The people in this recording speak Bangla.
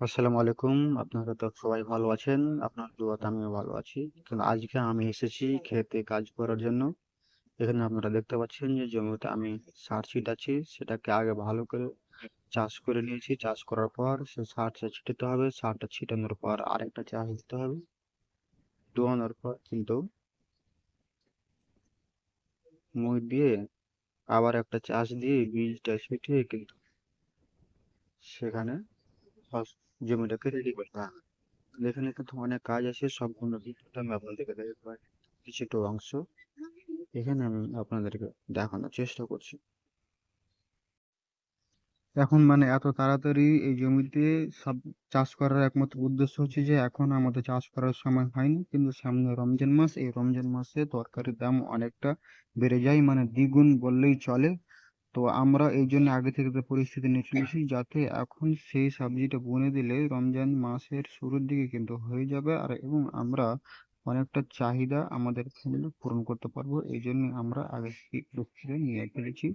আসসালামু আলাইকুম। আপনারা তো সবাই ভালো আছেন। আপনার দোয়াতে আমিও ভালো আছি। কিন্তু আজকে আমি এসেছি ক্ষেতে কাজ করার জন্য। এখানে আপনারা দেখতে পাচ্ছেন যে জমিতে আমি সার ছিটাচ্ছি। সেটাকে আগে ভালো করে চাষ করে নিয়েছি। চাষ করার পর সে সারটা ছিটাতে হবে। সারটা ছিটানোর পর আরেকটা চাষ দিতে হবে। দোয়ানোর পর কিন্তু মই দিয়ে আবার একটা চাষ দিয়ে বীজটা ছিটিয়ে কিন্তু সেখানে জমিটাকে রেডি করতে হবে। এখানে কিন্তু অনেক কাজ আছে, সম্পূর্ণ ভিডিওটা আমি আপনাদেরকে দেখাবো। কিছুটা অংশ এখানে আমি আপনাদেরকে দেখানোর চেষ্টা করছি। এখন মানে এত তাড়াতাড়ি এই জমিতে সব চাষ করার একমাত্র উদ্দেশ্য হচ্ছে যে এখন আমাদের চাষ করার সময় হয়নি, কিন্তু সামনে রমজান মাস, এই রমজান মাসে তরকারির দাম অনেকটা বেড়ে যায়, মানে দ্বিগুণ বললেই চলে। তো আমরা এই জন্য আগে থেকে যে পরিস্থিতি নিয়ে চলেছি, যাতে এখন সেই সবজিটা বুনে দিলে রমজান মাসের শুরুর দিকে কিন্তু হয়ে যাবে, আর এবং আমরা অনেকটা চাহিদা আমাদের পূরণ করতে পারবো। এই জন্য আমরা আগে থেকে প্রস্তুতি নিয়ে ফেলেছি।